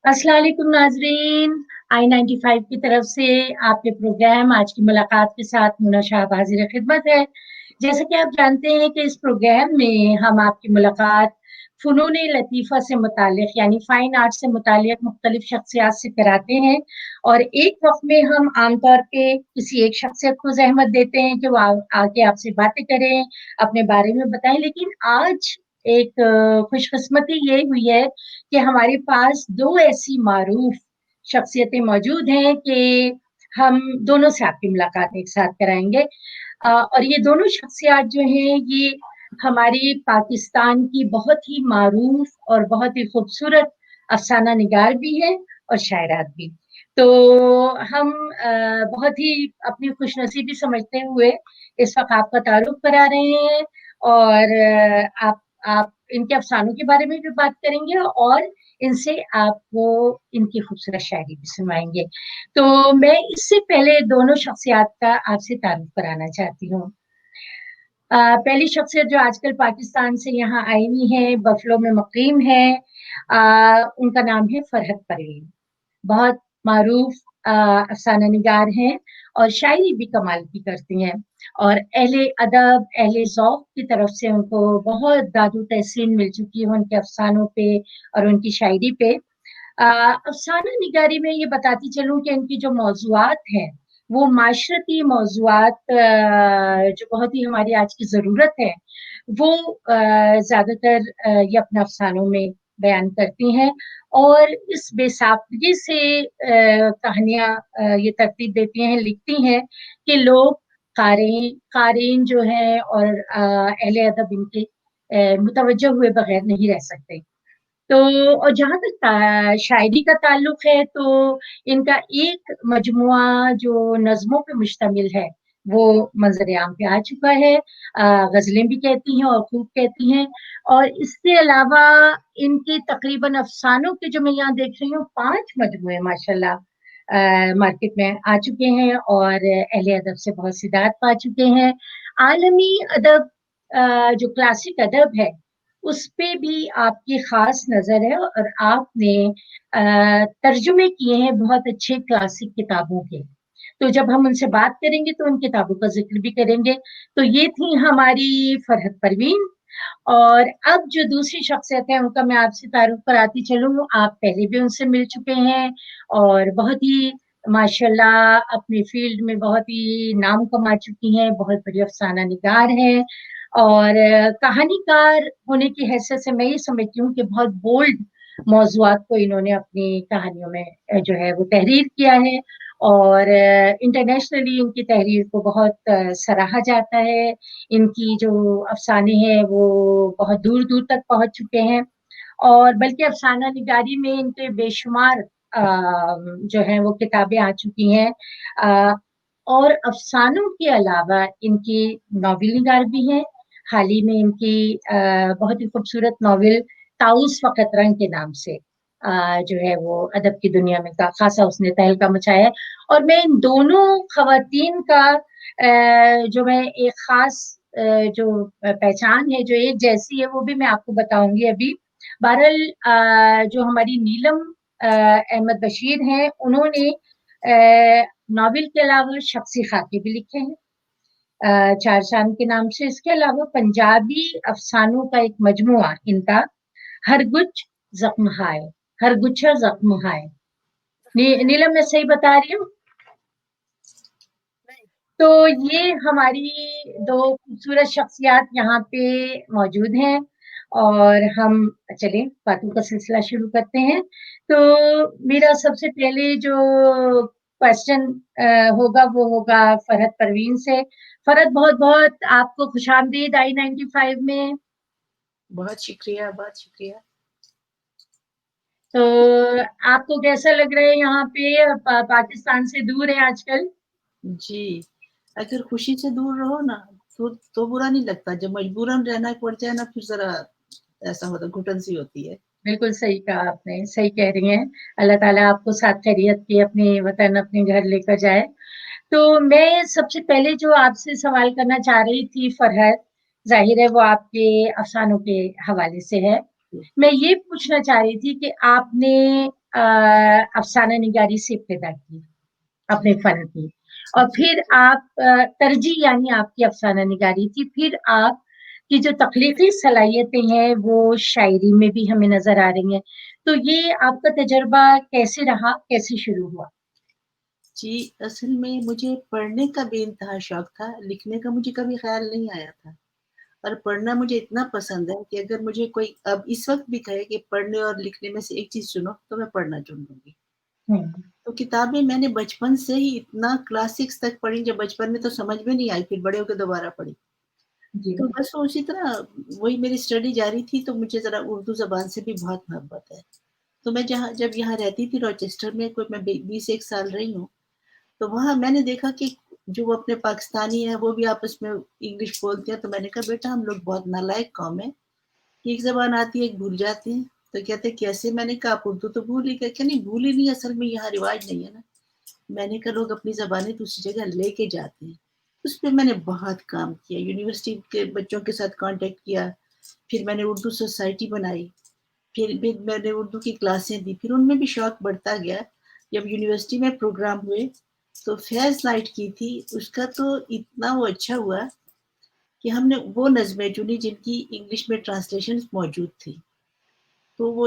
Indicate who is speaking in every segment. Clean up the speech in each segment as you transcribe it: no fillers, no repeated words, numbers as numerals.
Speaker 1: अस्सलाम वालेकुम नाजरीन। I-95 की तरफ से आपके प्रोग्राम आज की मुलाकात के साथ मुना शाह हाजिर खिदमत है। जैसा कि आप जानते हैं कि इस प्रोग्राम में हम आपकी मुलाकात फ़नून लतीफ़ा से मुतालिक यानी फ़ाइन आर्ट से मुतालिक मुख्तलिफ शख्सियात से कराते हैं और एक वक़्त में हम आमतौर पे किसी एक शख्सियत को ज़हमत देते हैं कि वो आके आपसे बातें करें, अपने बारे में बताएँ। लेकिन आज एक खुशकिस्मती ये हुई है कि हमारे पास 2 ऐसी मारूफ शख्सियतें मौजूद हैं कि हम दोनों से आपकी मुलाकात एक साथ कराएँगे। और ये दोनों शख्सियात जो हैं ये हमारी पाकिस्तान की बहुत ही मारूफ और बहुत ही खूबसूरत अफ़साना निगार भी हैं और शायरात भी। तो हम बहुत ही अपनी खुशनसीबी समझते हुए इस वक़्त आपका तारुफ़ करा रहे हैं और आप इनके अफ़सानों के बारे में भी बात करेंगे और इनसे आपको इनकी खूबसूरत शायरी भी सुनवाएँगे। तो मैं इससे पहले दोनों शख्सियात का आपसे तारुफ़ कराना चाहती हूँ। पहली शख्सियत जो आजकल पाकिस्तान से यहाँ आई हुई हैं, बफ़लो में मुक़ीम हैं। उनका नाम है फ़रहत परवीन। बहुत मारूफ अफ़साना निगार हैं और शायरी भी कमाल की करती हैं और अहले अदब, अहले ज़ौक़ की तरफ से उनको बहुत दादो तहसीन मिल चुकी है उनके अफ़सानों पे और उनकी शायरी पे। अफ़साना निगारी में ये बताती चलूँ कि इनकी जो मौज़ूआत हैं, वो माशरती मौज़ूआत जो बहुत ही हमारी आज की ज़रूरत है, वो ज़्यादातर ये अपने अफ़सानों में बयान करती हैं और इस बेसाख्तगी से कहानियाँ ये तरतीब देती हैं, लिखती हैं कि लोग क़ारीन जो हैं और अहले अदब इनके मुतवज्जो हुए बगैर नहीं रह सकते। तो और जहाँ तक शायरी का ताल्लुक है तो इनका एक मजमुआ जो नज़्मों पे मुश्तमिल है, वो मंज़र-ए-आम पे आ चुका है। ग़ज़लें भी कहती हैं और खूब कहती हैं और इसके अलावा इनके तक़रीबन अफ़सानों के जो मैं यहाँ देख रही हूँ 5 मजमूए माशाअल्लाह मार्केट में आ चुके हैं और अहले अदब से बहुत सी दाद पा चुके हैं। आलमी अदब जो क्लासिक अदब है उस पे भी आपकी ख़ास नज़र है और आपने तर्जुमे किए हैं बहुत अच्छे क्लासिक किताबों के। तो जब हम उनसे बात करेंगे तो उन किताबों का ज़िक्र भी करेंगे। तो ये थी हमारी फ़रहत परवीन और अब जो दूसरी शख्सियत है उनका मैं आपसे तारुफ़ कराती चलूँ। आप पहले भी उनसे मिल चुके हैं और बहुत ही माशाअल्लाह अपनी फ़ील्ड में बहुत ही नाम कमा चुकी हैं, बहुत बड़ी अफ़साना निगार हैं और कहानीकार होने की हैसियत से मैं ये समझती हूँ कि बहुत बोल्ड मौज़ूआत को इन्होंने अपनी कहानियों में जो है वो तहरीर किया है और इंटरनेशनली इनकी तहरीर को बहुत सराहा जाता है। इनकी जो अफ़साने हैं वो बहुत दूर-दूर तक पहुँच चुके हैं और बल्कि अफ़साना निगारी में इनके बेशुमार जो हैं वो किताबें आ चुकी हैं। अ, और अफ़सानों के अलावा इनकी नॉवल निगार भी हैं। हाल ही में इनकी बहुत ही खूबसूरत नॉवल ताउस फ़क़त रंग के नाम से जो है वो अदब की दुनिया में ख़ासा उसने तहलका मचाया है और मैं इन दोनों ख़वातीन का जो मैं एक ख़ास जो पहचान है, जो एक जैसी है, वो भी मैं आपको बताऊँगी अभी। बहरहाल जो हमारी नीलम अहमद बशीर हैं, उन्होंने नॉवल के अलावा शख़्सी ख़ाके भी लिखे हैं। चार चाँद के नाम से, इसके अलावा पंजाबी अफ़सानों का एक मजमुआ इनका हरगुच ज़ख्म हाय, हरगुच्चा ज़ख्म हाय। नीलम मैं सही बता रही हूँ? तो ये हमारी 2 खूबसूरत शख्सियात यहाँ पे मौजूद हैं और हम चलें बातों का सिलसिला शुरू करते हैं। तो मेरा सबसे पहले जो क्वेश्चन होगा वो होगा फ़रहत परवीन से। फ़रहत बहुत-बहुत आपको खुशामदीद I-95 में।
Speaker 2: बहुत शुक्रिया, बहुत शुक्रिया।
Speaker 1: तो आपको कैसा लग रहा है यहाँ पे? पाकिस्तान से दूर हैं आजकल?
Speaker 2: जी, अगर खुशी से दूर रहो ना, तो बुरा नहीं लगता, जब मजबूरन रहना पड़ जाए ना, फिर ज़रा ऐसा होता है, घुटन-सी होती है।
Speaker 1: बिल्कुल सही कहा आपने, सही कह रही हैं। अल्लाह ताला आपको साथ खैरियत के अपने वतन, अपने घर लेकर जाए। तो मैं सबसे पहले जो आपसे सवाल करना चाह रही थी फ़रहत, ज़ाहिर है वो आपके अफ़सानों के हवाले से है। मैं ये पूछना चाह रही थी कि आपने अफ़साना निगारी से इब्तिदा की, अपने फ़न की और
Speaker 2: जी।
Speaker 1: फिर आप तरजीह यानी आपकी अफ़साना निगारी थी, फिर आपकी जो तख्लीक़ी सलाहियतें हैं, वो शायरी में भी हमें नज़र आ रही हैं। तो ये आपका तजुर्बा कैसे रहा? कैसे शुरू हुआ?
Speaker 2: जी, असल में मुझे पढ़ने का बेइंतहा शौक था, लिखने का मुझे कभी ख़्याल नहीं आया था। और पढ़ना मुझे इतना पसंद है कि अगर मुझे कोई अब इस वक़्त भी कहे कि पढ़ने और लिखने में से एक चीज़ चुनो, तो मैं पढ़ना चुन लूँगी।
Speaker 1: हुँ,
Speaker 2: तो किताबें मैंने बचपन से ही इतना क्लास 6 तक पढ़ी, जब बचपन में तो समझ में नहीं आई, फिर बड़े होके दोबारा पढ़ी।
Speaker 1: जी।
Speaker 2: तो बस वो उसी तरह वही मेरी स्टडी जारी थी, तो मुझे ज़रा उर्दू ज़बान से भी बहुत मोहब्बत है। तो मैं जब यहाँ रहती थी रॉचेस्टर में, कोई मैं बी 20 एक साल रही हूँ, तो वहाँ मैंने देखा कि जो वो अपने पाकिस्तानी हैं, वो भी आपस में इंग्लिश बोलते हैं, तो मैंने कहा बेटा हम लोग बहुत नालायक कौम है, एक ज़बान आती है, एक भूल जाते हैं। तो कहते कैसे? मैंने कहा आप उर्दू तो भूल ही गए। कहे नहीं भूली नहीं, असल में यहाँ रिवाज नहीं है ना। मैंने कहा लोग अपनी ज़बानें दूसरी जगह लेके जाते हैं। उस पे मैंने बहुत काम किया, यूनिवर्सिटी के बच्चों के साथ कॉन्टैक्ट किया, फिर मैंने उर्दू सोसाइटी बनाई, फिर मैंने उर्दू की क्लासें दी, फिर उनमें भी शौक बढ़ता गया। जब यूनिवर्सिटी में प्रोग्राम हुए, तो फ़ैज़ नाइट की थी, उसका तो इतना वो अच्छा हुआ कि हमने वो नज़्में चुनी जिनकी इंग्लिश में ट्रांसलेशंस मौजूद थी। तो वो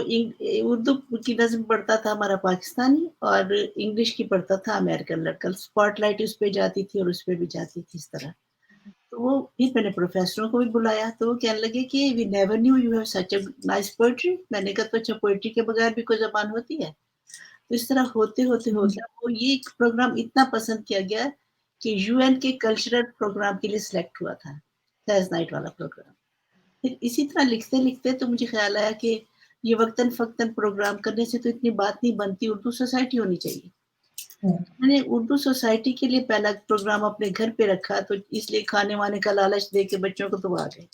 Speaker 2: उर्दू की नज़्म पढ़ता था हमारा पाकिस्तानी और इंग्लिश की पढ़ता था अमेरिकन लड़का। स्पॉटलाइट उस पे जाती थी और उस पे भी जाती थी इस तरह। तो वो फिर मैंने प्रोफ़ेसरों को भी बुलाया, तो वो कहने लगे कि we never knew you have such a nice poetry. मैंने कहा तो अच्छा पोएट्री के बगैर भी कोई ज़बान होती है? तो इस तरह होते
Speaker 1: हुँ,
Speaker 2: वो ये एक प्रोग्राम इतना पसंद किया गया कि यूएन के कल्चरल प्रोग्राम के लिए सिलेक्ट हुआ था, फ़ैज़ नाइट वाला प्रोग्राम। फिर इसी तरह लिखते-लिखते तो मुझे ख़्याल आया कि ये वक़्तन-फ़क्तन प्रोग्राम करने से तो इतनी बात नहीं बनती, उर्दू सोसाइटी होनी चाहिए।
Speaker 1: हुँ।
Speaker 2: मैंने उर्दू सोसाइटी के लिए पहला प्रोग्राम अपने घर पे रखा, तो इसलिए खाने-वाने का लालच दे के बच्चों को तो वो आ गए।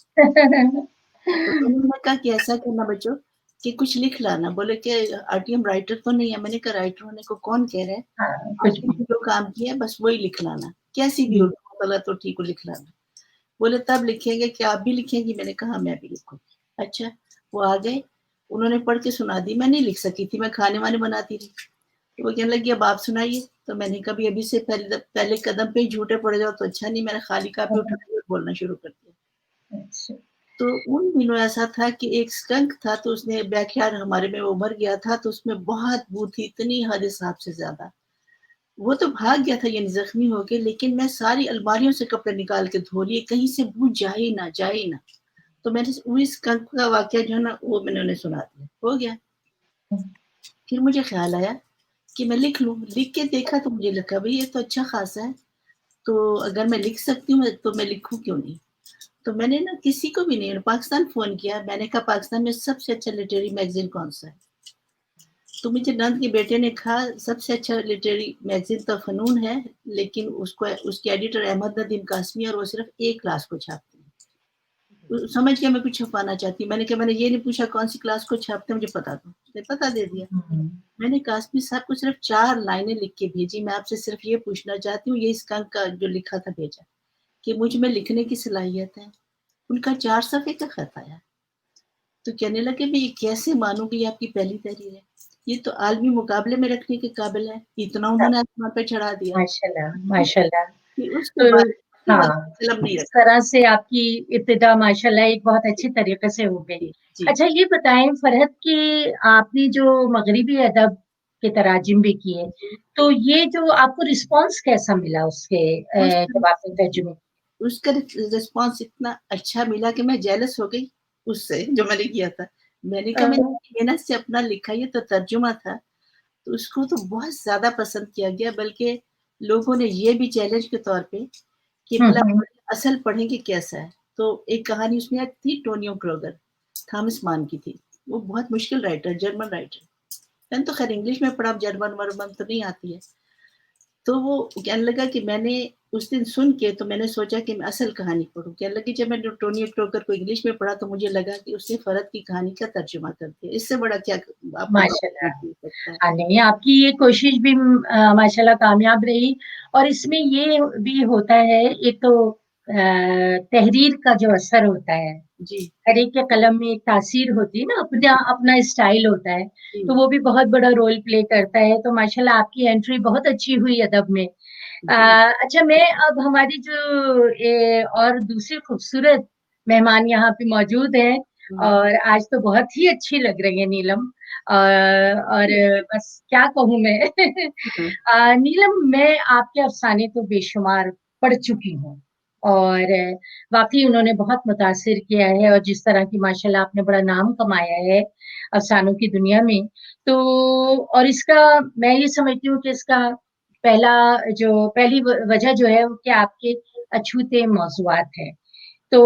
Speaker 2: तो फिर उन्होंने कहा कि ऐसा करना बच्चों कि कुछ लिख लाना। बोले कि आंटी हम राइटर तो नहीं है। मैंने कहा राइटर होने को कौन कह रहा है?
Speaker 1: हाँ, कुछ
Speaker 2: आपने
Speaker 1: भी।
Speaker 2: जो काम किया है बस वही लिख लाना, कैसी भी हो,
Speaker 1: जी।
Speaker 2: गलत हो ठीक हो लिख लाना। बोले तब लिखेंगे, क्या आप भी लिखेंगी? मैंने कहा हाँ, मैं भी लिखूँगी। अच्छा, वो आ गए, उन्होंने पढ़ के सुना दी, मैं नहीं लिख सकी थी, मैं खाने-वाने बनाती थी। तो वो कहने लगी अब आप सुनाइए, तो मैंने कहा अभी से पहले कदम पे ही झूठे पड़ जाओ तो अच्छा नहीं, मैंने खाली
Speaker 1: हाँ,
Speaker 2: कॉपी
Speaker 1: हाँ।
Speaker 2: उठाई और बोलना शुरू कर दिया।
Speaker 1: अच्छा।
Speaker 2: तो उन दिनों ऐसा था कि एक स्कंक था, तो उसने बैकयार्ड हमारे में वो मर गया था, तो उसमें बहुत बू थी, इतनी हद हिसाब से ज़्यादा। वो तो भाग गया था यानी ज़ख्मी हो के, लेकिन मैं सारी अलमारियों से कपड़े निकाल के धो लिए, कहीं से बू जाए ही ना। तो मैंने वो स्कंक का वाक़या जो है ना, वो मैंने उन्हें सुना दिया, हो गया।
Speaker 1: हुँ,
Speaker 2: फिर मुझे ख़्याल आया कि मैं लिख लूँ, लिख के देखा तो मुझे लगा भई ये तो अच्छा ख़ासा है, तो अगर मैं लिख सकती हूँ तो मैं लिखूँ क्यों नहीं? तो मैंने ना किसी को भी नहीं, पाकिस्तान फ़ोन किया, मैंने कहा पाकिस्तान में सबसे अच्छा लिटरेरी मैगज़ीन कौन-सा है? तो मुझे नंद के बेटे ने कहा सबसे अच्छा लिटरेरी मैगज़ीन तो फ़नून है, लेकिन उसको उसके एडिटर अहमद नदीम कासमी और वो सिर्फ़ एक क्लास को छापते हैं। तो समझ गया मैं कुछ छपवाना चाहती हूँ। मैंने कहा मैंने ये नहीं पूछा कौन-सी क्लास को छापते हैं मुझे बता दो। उसने पता दे दिया।
Speaker 1: हुँ।
Speaker 2: मैंने कासमी साहब को सिर्फ़ 4 लाइनें लिख के भेजी, मैं आपसे सिर्फ़ ये पूछना चाहती हूँ, ये इस अंक का जो लिखा था भेजा, कि मुझ में लिखने की सलाहियत है। उनका 4 सफ़े का खत आया। तो कहने लगे मैं ये कैसे मानूँ कि ये आपकी पहली तहरीर है? ये तो आलमी मुकाबले में रखने के काबिल है। इतना
Speaker 1: हाँ,
Speaker 2: उन्होंने आसमान पे चढ़ा दिया।
Speaker 1: माशाल्लाह, माशाल्लाह।
Speaker 2: फिर उसके
Speaker 1: तो
Speaker 2: बाद उसके बाद
Speaker 1: हाँ,
Speaker 2: कलम नहीं
Speaker 1: इस
Speaker 2: रखा।
Speaker 1: तरह से आपकी इब्तिदा माशाल्लाह एक बहुत
Speaker 2: जी,
Speaker 1: अच्छी तरीके से हो गई।
Speaker 2: जी, जी।
Speaker 1: अच्छा ये बताएँ फ़रहत कि आपने जो मग़रिबी अदब के तराजिम भी किए,
Speaker 2: जी,
Speaker 1: तो ये जो आपको रिस्पॉन्स कैसा मिला उसके
Speaker 2: उस
Speaker 1: जब आपने तर्जुमे
Speaker 2: उसका रिस्पॉन्स इतना अच्छा मिला कि मैं जेलस हो गई उससे जो मैंने किया था। मैंने
Speaker 1: अ,
Speaker 2: कहा मैंने मेहनत से अपना लिखा ये तो तर्जुमा था, तो उसको तो बहुत ज़्यादा पसंद किया गया बल्कि लोगों ने ये भी चैलेंज के तौर पे कि
Speaker 1: हुँ,
Speaker 2: भला
Speaker 1: हुँ।
Speaker 2: असल पढ़ेंगे कैसा है? तो एक कहानी उसमें एक थी टोनियो क्रोगर, थॉमस मान की थी। वो बहुत मुश्किल राइटर, जर्मन राइटर। मैंने तो ख़ैर इंग्लिश में पढ़ा, जर्मन-वर्मन तो नहीं आती है। तो वो कहने लगा कि मैंने उस दिन सुन के तो मैंने सोचा कि मैं असल कहानी पढ़ूँ। कहने लगी जब मैंने टोनी क्रोकर को इंग्लिश में पढ़ा तो मुझे लगा कि उसने फ़रत की कहानी का तर्जुमा कर दिया। इससे बड़ा क्या आपको
Speaker 1: माशाल्लाह।
Speaker 2: हो सकता है।
Speaker 1: हाँ, नहीं आपकी ये कोशिश भी माशाल्लाह कामयाब रही और इसमें ये भी होता है, एक तो तहरीर का जो असर होता है,
Speaker 2: जी,
Speaker 1: हर एक के कलम में एक तासीर होती है ना, अपना अपना स्टाइल होता है,
Speaker 2: जी,
Speaker 1: तो वो भी बहुत बड़ा रोल प्ले करता है। तो माशाल्लाह आपकी एंट्री बहुत अच्छी हुई अदब में।
Speaker 2: जी।
Speaker 1: अच्छा, मैं अब हमारी जो और दूसरी खूबसूरत मेहमान यहाँ पे मौजूद हैं,
Speaker 2: हुँ,
Speaker 1: और आज तो बहुत ही अच्छी लग रही है नीलम। और बस क्या कहूँ मैं।
Speaker 2: हुँ,
Speaker 1: नीलम, मैं आपके अफ़साने तो बेशुमार पढ़ चुकी हूँ, और वाक़ई उन्होंने बहुत मुतासिर किया है, और जिस तरह की माशाल्लाह आपने बड़ा नाम कमाया है अफ़सानों की दुनिया में। तो और इसका मैं ये समझती हूँ कि इसका पहली वजह जो है वो कि आपके अछूते मौज़ूआत हैं। तो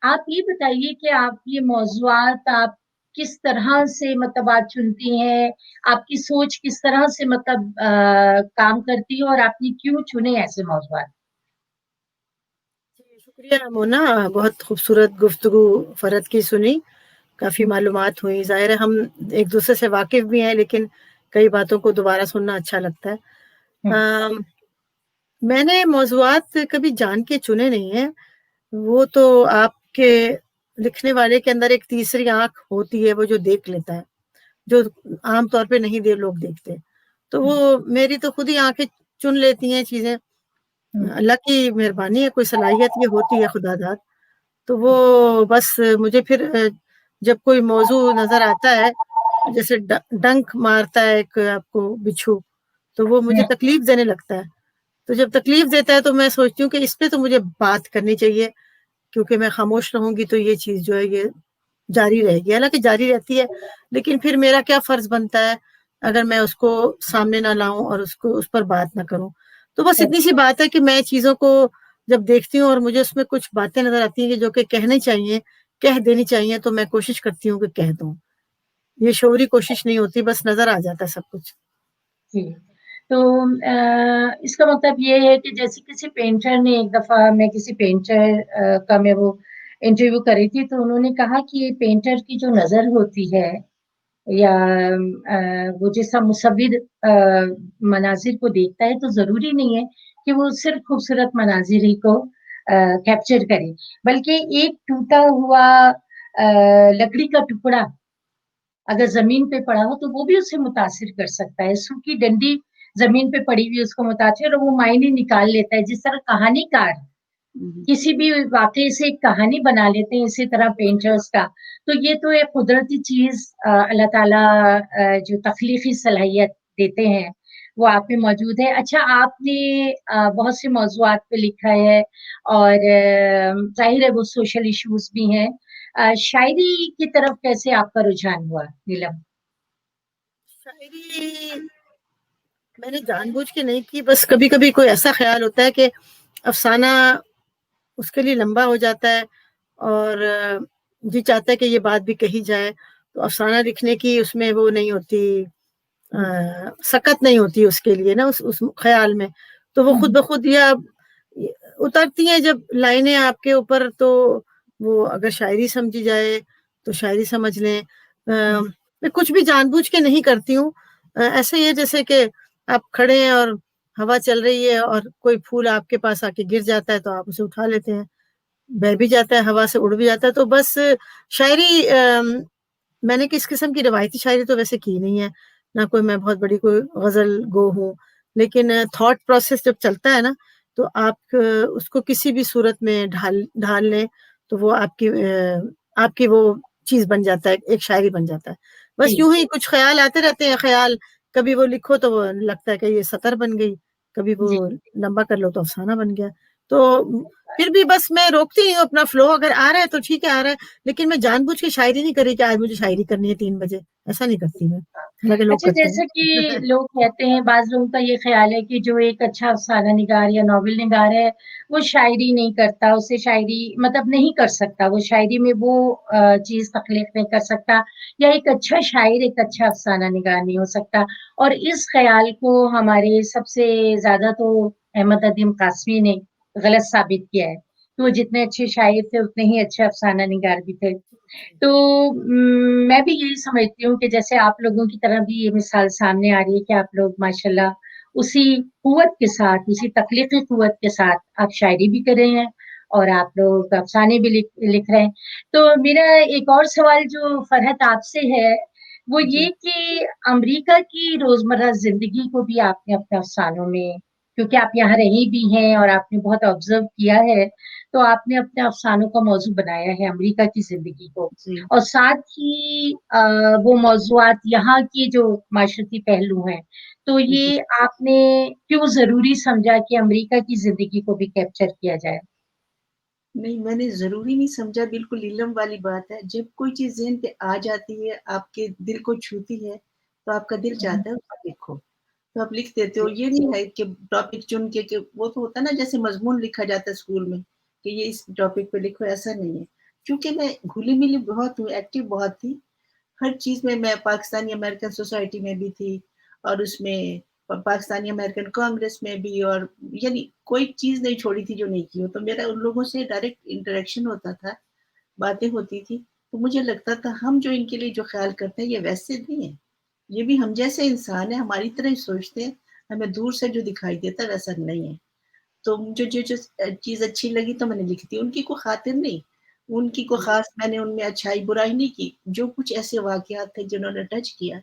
Speaker 1: आप ये बताइए कि आप ये मौज़ूआत आप किस तरह से मतलब आप चुनती हैं? आपकी सोच किस तरह से मतलब काम करती है, और आपने क्यों चुने ऐसे मौज़ूआत?
Speaker 3: जी, शुक्रिया मोना, बहुत खूबसूरत गुफ्तगू फ़रत की सुनी, काफ़ी मालूमात हुई। ज़ाहिर है हम एक-दूसरे से वाकिफ़ भी हैं, लेकिन कई बातों को दोबारा सुनना अच्छा लगता है।
Speaker 1: हुँ,
Speaker 3: अम, मैंने मौज़ूआत कभी जान के चुने नहीं हैं, वो तो आपके लिखने वाले के अंदर एक तीसरी आँख होती है, वो जो देख लेता है, जो आम तौर पे नहीं दे लोग देखते। तो
Speaker 1: हुँ,
Speaker 3: वो मेरी तो खुद ही आँखें चुन लेती हैं चीज़ें।
Speaker 1: हुँ,
Speaker 3: अल्लाह की मेहरबानी है, कोई सलाहियत ये होती है खुदादाद। तो वो बस मुझे फिर जब कोई मौज़ू नज़र आता है, जैसे डंक मारता है एक आपको बिच्छू, तो वो मुझे
Speaker 1: हुँ,
Speaker 3: तकलीफ़ देने लगता है। तो जब तकलीफ़ देता है तो मैं सोचती हूँ कि इस पे तो मुझे बात करनी चाहिए, क्योंकि मैं खामोश रहूँगी तो ये चीज़ जो है ये जारी रहेगी। हालाँकि जारी रहती है, लेकिन फिर मेरा क्या फ़र्ज़ बनता है, अगर मैं उसको सामने ना लाऊँ और उसको उस पर बात ना करूँ। तो बस
Speaker 1: सच
Speaker 3: इतनी-सी बात है कि मैं चीज़ों को जब देखती हूँ और मुझे उसमें कुछ बातें नज़र आती हैं कि जो कि कहनी चाहिए, कह देनी चाहिए, तो मैं कोशिश करती हूँ कि कह दूँ। ये शऊरी कोशिश नहीं होती, बस नज़र आ जाता है सब कुछ।
Speaker 1: जी। तो इसका मतलब ये है कि जैसे किसी पेंटर ने एक दफ़ा मैं किसी पेंटर का मैं वो इंटरव्यू कर रही थी, तो उन्होंने कहा कि पेंटर की जो नज़र होती है, या वो जैसा मुसव्विर मनाज़िर को देखता है, तो ज़रूरी नहीं है कि वो सिर्फ़ खूबसूरत मनाज़िर ही को कैप्चर करे, बल्कि एक टूटा हुआ लकड़ी का टुकड़ा अगर ज़मीन पे पड़ा हो, तो वो भी उसे मुतासिर कर सकता है। सूखी डंडी ज़मीन पे पड़ी हुई उसको मुतासिर, और वो मायने निकाल लेता है। जिस तरह कहानीकार
Speaker 2: हुँ, हुँ।
Speaker 1: किसी भी वाक़ये से एक कहानी बना लेते हैं, इसी तरह पेंटर्स का। तो ये तो एक कुदरती चीज़ अल्लाह ताला जो तख़लीक़ी सलाहियत देते हैं, वो आप में मौजूद है। अच्छा, आपने बहुत से मौज़ूआत पे लिखा है, और ज़ाहिर है वो सोशल इश्यूज़ भी हैं। शायरी की तरफ कैसे आपका रुझान हुआ, नीलम?
Speaker 3: शायरी मैंने जानबूझ के नहीं की, बस कभी-कभी कोई ऐसा ख़्याल होता है कि अफ़साना उसके लिए लंबा हो जाता है और जी चाहता है कि ये बात भी कही जाए, तो अफ़साना लिखने की उसमें वो नहीं होती, सकत नहीं होती उसके लिए ना उस ख़्याल में। तो वो
Speaker 1: हुँ,
Speaker 3: खुद ब खुद या य उतरती हैं जब लाइनें आपके ऊपर, तो वो अगर शायरी समझी जाए, तो शायरी समझ लें।
Speaker 1: हुँ,
Speaker 3: मैं कुछ भी जानबूझ के नहीं करती हूँ। ऐसे ही है जैसे कि आप खड़े हैं और हवा चल रही है और कोई फूल आपके पास आके गिर जाता है, तो आप उसे उठा लेते हैं। बह भी जाता है, हवा से उड़ भी जाता है, तो बस शायरी मैंने किस किस्म की रवायती शायरी तो वैसे की नहीं है, ना कोई मैं बहुत बड़ी कोई ग़ज़ल गो हूँ। लेकिन थॉट प्रोसेस जब चलता है ना, तो आप उसको किसी भी सूरत में ढाल ढाल लें, तो वो आपकी वो चीज़ बन जाता है, एक शायरी बन जाता है। बस
Speaker 1: जी,
Speaker 3: यूँ ही कुछ ख़्याल आते रहते हैं, ख़्याल कभी वो लिखो तो वो लगता है कि ये सतर बन गई, कभी वो
Speaker 1: जी।
Speaker 3: लंबा कर लो तो अफ़साना बन गया। तो फिर भी बस मैं रोकती नहीं हूँ अपना फ्लो, अगर आ रहा है तो ठीक है आ रहा है, लेकिन मैं जानबूझ के शायरी नहीं कर रही कि आज मुझे शायरी करनी है 3 बजे, ऐसा नहीं करती मैं, हालाँकि लोग
Speaker 1: अच्छा,
Speaker 3: करते
Speaker 1: जैसा
Speaker 3: हैं।
Speaker 1: कि लोग कहते हैं, बाज़ लोगों का ये ख़्याल है कि जो एक अच्छा अफ़साना निगार या नॉवल निगार है, वो शायरी नहीं करता, उसे शायरी मतलब नहीं कर सकता, वो शायरी में वो चीज़ तख़लीक़ नहीं कर सकता, या एक अच्छा शायर एक अच्छा अफ़साना निगार नहीं हो सकता। और इस ख़्याल को हमारे सबसे ज़्यादा तो अहमद अदीम क़ासमी ने गलत साबित किया है। तो वो जितने अच्छे शायर थे, उतने ही अच्छे अफ़साना निगार भी थे। तो मैं भी यही समझती हूँ कि जैसे आप लोगों की तरह भी ये मिसाल सामने आ रही है कि आप लोग माशाल्लाह उसी क़ुव्वत के साथ, उसी तख्लीक़ी क़ुव्वत के साथ आप शायरी भी कर रहे हैं और आप लोग अफ़साने भी लिख रहे हैं। तो मेरा एक और सवाल जो फ़रहत आपसे है, वो ये
Speaker 2: जी।
Speaker 1: कि अमेरिका की रोज़मर्रा ज़िंदगी को भी आपने अपने अफ़सानों में, क्योंकि आप यहाँ रही भी हैं और आपने बहुत ऑब्ज़र्व किया है, तो आपने अपने अफ़सानों का मौज़ू बनाया है अमेरिका की ज़िंदगी को।
Speaker 2: जी।
Speaker 1: और साथ ही वो मौज़ूआत यहाँ के जो माशरती पहलू हैं, तो
Speaker 2: जी।
Speaker 1: ये आपने क्यों ज़रूरी समझा कि अमेरिका की ज़िंदगी को भी कैप्चर किया जाए?
Speaker 2: नहीं, मैंने ज़रूरी नहीं समझा, बिल्कुल इल्म वाली बात है। जब कोई चीज़ ज़हन पे आ जाती है, आपके दिल को छूती है, तो आपका दिल
Speaker 1: हुँ, हुँ।
Speaker 2: चाहता है उसको लिखो, तो आप लिख देते हो।
Speaker 1: जी,
Speaker 2: ये नहीं है कि टॉपिक चुन के वो तो होता है ना जैसे मज़मून लिखा जाता है स्कूल में, कि ये इस टॉपिक पे लिखो, ऐसा नहीं है। क्योंकि मैं घुली-मिली बहुत हूँ, एक्टिव बहुत थी, हर चीज़ में मैं पाकिस्तानी अमेरिकन सोसाइटी में भी थी और उसमें पाकिस्तानी अमेरिकन कांग्रेस में भी और यानी कोई चीज़ नहीं छोड़ी थी जो नहीं की हो। तो मेरा उन लोगों से डायरेक्ट इंटरेक्शन होता था, बातें होती थी। तो मुझे लगता था हम जो इनके लिए जो ख़्याल करते हैं ये वैसे नहीं है। ये भी हम जैसे इंसान हैं, हमारी तरह ही सोचते हैं। हमें दूर से जो दिखाई देता है वैसा नहीं है। तो मुझे जो चीज़ अच्छी लगी तो मैंने लिख दी, उनकी कोई ख़ातिर नहीं, उनकी कोई ख़ास मैंने उनमें अच्छाई-बुराई नहीं की, जो कुछ ऐसे वाक़यात थे जिन्होंने टच किया,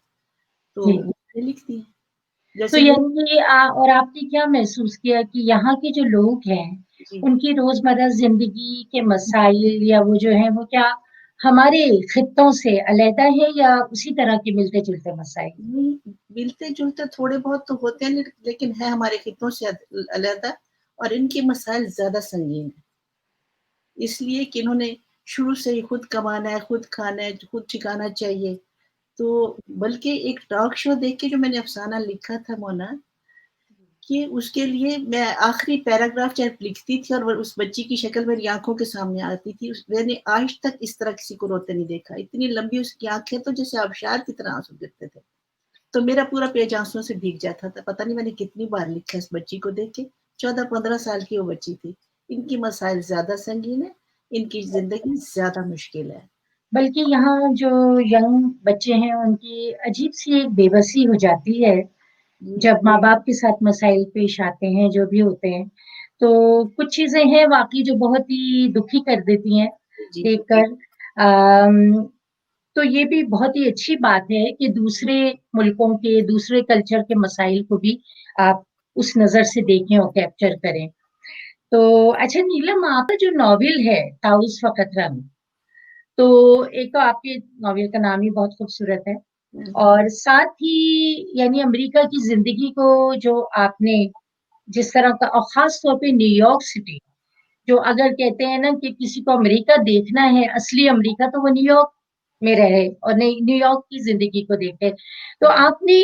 Speaker 2: तो
Speaker 1: जी।
Speaker 2: मैंने लिख दिए।
Speaker 1: तो
Speaker 2: जैसे वो
Speaker 1: यानी कि और आपने क्या महसूस किया कि यहाँ के जो लोग हैं,
Speaker 2: जी,
Speaker 1: उनकी रोज़मर्रा ज़िंदगी के मसाइल या वो जो हैं, वो क्या हमारे खित्तों से अलहदा है या उसी तरह के मिलते-जुलते मसाइल?
Speaker 2: नहीं मिलते-जुलते थोड़े बहुत तो होते हैं लेकिन है हमारे खित्तों से अलहदा और इनके मसाइल ज़्यादा संगीन हैं। इसलिए कि इन्होंने शुरू से ही खुद कमाना है, खुद खाना है, खुद ठिकाना चाहिए। तो बल्कि एक टॉक शो देख के जो मैंने अफ़साना लिखा था मोना, कि उसके लिए मैं आखिरी पैराग्राफ जब लिखती थी और वो उस बच्ची की शक्ल मेरी आँखों के सामने आती थी, मैंने आज तक इस तरह किसी को रोते नहीं देखा। इतनी लंबी उसकी आँखें तो जैसे आबशार की तरह आँसू गिरते थे। तो मेरा पूरा पेज आँसुओं से भीग जाता था। पता नहीं मैंने कितनी बार लिखा इस बच्ची को देख के। 14-15 साल की वो बच्ची थी। इनकी मसाइल ज़्यादा संगीन है, इनकी ज़िंदगी ज़्यादा मुश्किल है।
Speaker 1: बल्कि यहाँ जो यंग बच्चे हैं, उनकी अजीब-सी एक बेबसी हो जाती है,
Speaker 2: जी,
Speaker 1: जब माँ-बाप के साथ मसाइल पेश आते हैं, जो भी होते हैं। तो कुछ चीज़ें हैं वाक़ई जो बहुत ही दुखी कर देती हैं,
Speaker 2: जी,
Speaker 1: देखकर। अम, तो ये भी बहुत ही अच्छी बात है कि दूसरे मुल्कों के, दूसरे कल्चर के मसाइल को भी आप उस नज़र से देखें और कैप्चर करें। तो अच्छा नीलम, आपका जो नॉवेल है, ताउस फ़क़त रंग, तो एक तो आपके नॉवेल का नाम ही बहुत खूबसूरत है
Speaker 2: हुँ,
Speaker 1: और साथ ही यानी अमेरिका की ज़िंदगी को जो आपने जिस तरह का और ख़ास तौर पे न्यूयॉर्क सिटी, जो अगर कहते हैं ना कि किसी को अमेरिका देखना है, असली अमेरिका, तो वो न्यूयॉर्क में रहे और नई न्यूयॉर्क की ज़िंदगी को देखे। तो
Speaker 2: जी,
Speaker 1: आपने